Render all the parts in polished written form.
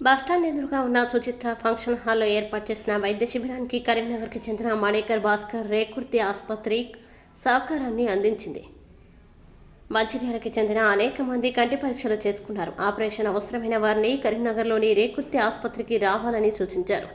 Bus stand ఎదురుగా ఉన్న Suchitra function హాల్లో ఏర్పాటు చేసిన వైద్య శిబిరానికి కరీంనగర్కి చెందిన మణేకర్ భాస్కర్ రేకుర్తి ఆసుపత్రి సహకారాన్ని అందించింది. మంచిర్యాలకి చెందిన అనేక మంది కంటి పరీక్షలు చేసుకున్నారు. ఆపరేషన్ అవసరమైన వారిని కరీంనగర్లోని రేకుర్తి ఆసుపత్రికి రావాలని సూచించారు.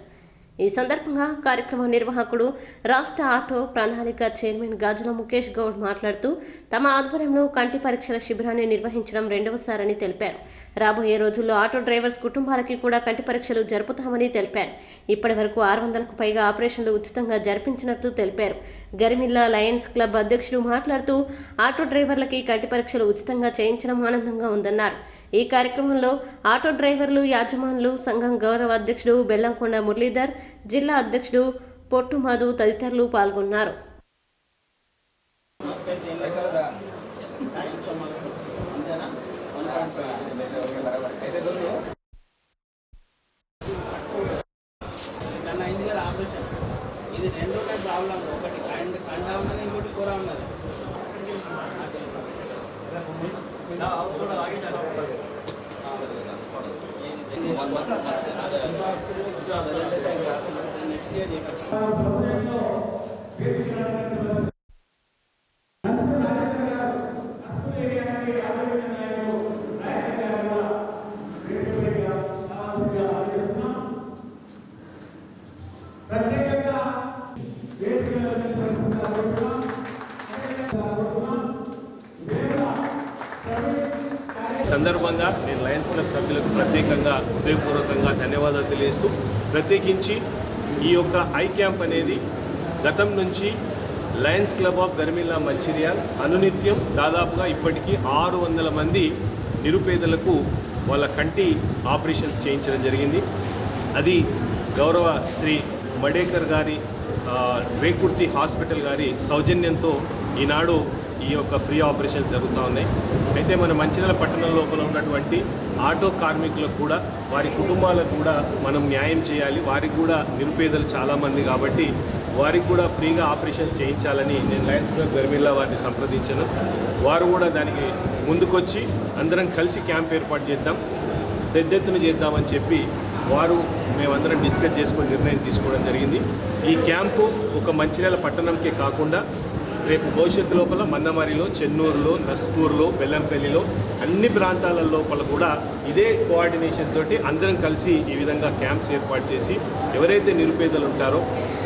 ఈ సందర్భంగా కార్యక్రమ నిర్వాహకుడు రాష్ట్ర ఆటో ప్రణాళిక చైర్మన్ గాజుల ముఖేష్ గౌడ్ మాట్లాడుతూ తమ ఆధ్వర్యంలో కంటి పరీక్షల శిబిరాన్ని నిర్వహించడం రెండవసారని తెలిపారు. రాబోయే రోజుల్లో ఆటో డ్రైవర్స్ కుటుంబాలకి కూడా కంటి పరీక్షలు జరుపుతామని తెలిపారు. ఇప్పటి వరకు 600కు పైగా ఆపరేషన్లు ఉచితంగా జరిపించినట్లు తెలిపారు. గరిమిల్లా లయన్స్ క్లబ్ అధ్యక్షుడు మాట్లాడుతూ ఆటో డ్రైవర్లకి కంటి పరీక్షలు ఉచితంగా చేయించడం ఆనందంగా ఉందన్నారు. ఈ కార్యక్రమంలో ఆటో డ్రైవర్లు యాజమానులు సంఘం గౌరవ అధ్యక్షుడు బెల్లంకొండ మురళీధర్, జిల్లా అధ్యక్షుడు పొట్టు మధు తదితరులు పాల్గొన్నారు. ఇది రెండో ప్రాబ్లం, ఒకటి కండ ఉన్నది, ఇంకోటి కూర ఉన్నది. నెక్స్ట్ ఇయర్ సందర్భంగా నేను లయన్స్ క్లబ్ సభ్యులకు ప్రత్యేకంగా హృదయపూర్వకంగా ధన్యవాదాలు తెలియజేస్తూ, ప్రత్యేకించి ఈ యొక్క ఐ క్యాంప్ అనేది గతం నుంచి లయన్స్ క్లబ్ ఆఫ్ గరిమిల్లా మంచిర్యాల్ అనునిత్యం దాదాపుగా ఇప్పటికీ 600 మంది నిరుపేదలకు వాళ్ళ కంటి ఆపరేషన్స్ చేయించడం జరిగింది. అది గౌరవ శ్రీ మడేకర్ గారి రేకుర్తి హాస్పిటల్ గారి సౌజన్యంతో ఈనాడు ఈ యొక్క ఫ్రీ ఆపరేషన్స్ జరుగుతూ ఉన్నాయి. అయితే మన మంచిర్యాల పట్టణం లోపల ఉన్నటువంటి ఆటో కార్మికులకు కూడా, వారి కుటుంబాలకు కూడా మనం న్యాయం చేయాలి. వారికి కూడా నిరుపేదలు చాలామంది కాబట్టి వారికి కూడా ఫ్రీగా ఆపరేషన్ చేయించాలని నేను లయన్స్ క్లబ్ గరిమిల్లా వారిని సంప్రదించాను. వారు కూడా దానికి ముందుకొచ్చి అందరం కలిసి క్యాంప్ ఏర్పాటు చేద్దాం, పెద్ద ఎత్తున చేద్దామని చెప్పి వారు మేమందరం డిస్కస్ చేసుకొని నిర్ణయం తీసుకోవడం జరిగింది. ఈ క్యాంపు ఒక మంచిర్యాల పట్టణంకే కాకుండా రేపు భవిష్యత్తు లోపల మందమరిలో, చెన్నూరులో, నస్పూర్లో, బెల్లంపల్లిలో అన్ని ప్రాంతాల లోపల కూడా ఇదే కోఆర్డినేషన్ తోటి అందరం కలిసి ఈ విధంగా క్యాంప్స్ ఏర్పాటు చేసి ఎవరైతే నిరుపేదలు ఉంటారో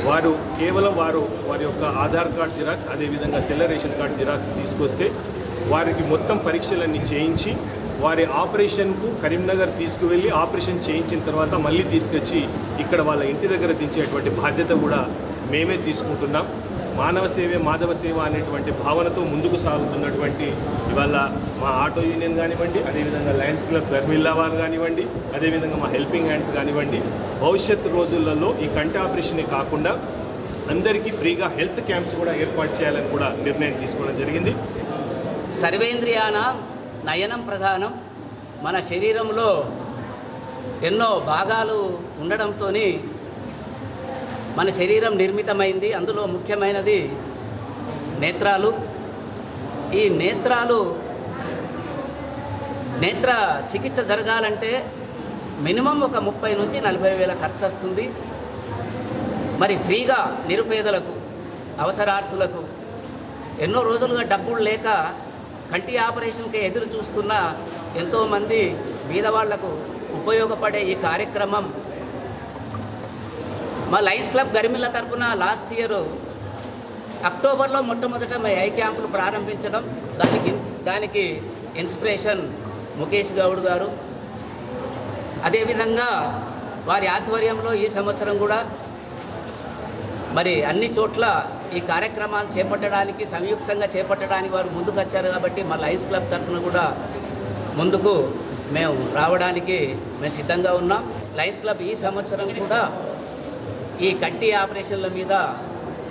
వారు కేవలం వారి యొక్క ఆధార్ కార్డ్ జిరాక్స్, అదేవిధంగా తెల్ల రేషన్ కార్డ్ జిరాక్స్ తీసుకొస్తే వారికి మొత్తం పరీక్షలన్నీ చేయించి వారి ఆపరేషన్కు కరీంనగర్ తీసుకువెళ్ళి ఆపరేషన్ చేయించిన తర్వాత మళ్ళీ తీసుకొచ్చి ఇక్కడ వాళ్ళ ఇంటి దగ్గర దించేటువంటి బాధ్యత కూడా మేమే తీసుకుంటున్నాం. మానవ సేవే మాధవ సేవ అనేటువంటి భావనతో ముందుకు సాగుతున్నటువంటి ఇవాళ మా ఆటో యూనియన్ కానివ్వండి, అదేవిధంగా లయన్స్ క్లబ్ గరిమిల్లా వారు కానివ్వండి, అదేవిధంగా మా హెల్పింగ్ హ్యాండ్స్ కానివ్వండి, భవిష్యత్తు రోజులలో ఈ కంటి ఆపరేషనే కాకుండా అందరికీ ఫ్రీగా హెల్త్ క్యాంప్స్ కూడా ఏర్పాటు చేయాలని కూడా నిర్ణయం తీసుకోవడం జరిగింది. సర్వేంద్రియాన నయనం ప్రధానం. మన శరీరంలో ఎన్నో భాగాలు ఉండడంతో మన శరీరం నిర్మితమైంది. అందులో ముఖ్యమైనది నేత్రాలు. ఈ నేత్ర చికిత్స జరగాలంటే మినిమం ఒక 30 నుంచి 40 వేల ఖర్చు వస్తుంది. మరి ఫ్రీగా నిరుపేదలకు, అవసరార్థులకు ఎన్నో రోజులుగా డబ్బులు లేక కంటి ఆపరేషన్కి ఎదురు చూస్తున్న ఎంతోమంది బీదవాళ్లకు ఉపయోగపడే ఈ కార్యక్రమం మా లయన్స్ క్లబ్ గరిమిల్లా తరఫున లాస్ట్ ఇయర్ అక్టోబర్లో మొట్టమొదట మా ఐ క్యాంపులు ప్రారంభించడం, దానికి ఇన్స్పిరేషన్ ముఖేష్ గౌడ్ గారు. అదేవిధంగా వారి ఆధ్వర్యంలో ఈ సంవత్సరం కూడా మరి అన్ని చోట్ల ఈ కార్యక్రమాన్ని చేపట్టడానికి, సంయుక్తంగా చేపట్టడానికి వారు ముందుకు వచ్చారు. కాబట్టి మా లయన్స్ క్లబ్ తరఫున కూడా ముందుకు మేము రావడానికి మేము సిద్ధంగా ఉన్నాం. లయన్స్ క్లబ్ ఈ సంవత్సరం కూడా ఈ కంటి ఆపరేషన్ల మీద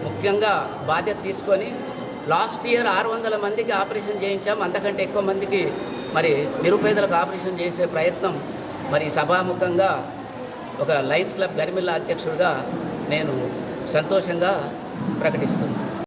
ముఖ్యంగా బాధ్యత తీసుకొని లాస్ట్ ఇయర్ 600 మందికి ఆపరేషన్ చేయించాం. అంతకంటే ఎక్కువ మందికి మరి నిరుపేదలకు ఆపరేషన్ చేసే ప్రయత్నం మరి సభాముఖంగా ఒక లయన్స్ క్లబ్ గరిమిల్లా అధ్యక్షుడిగా నేను సంతోషంగా ప్రకటిస్తున్నాను.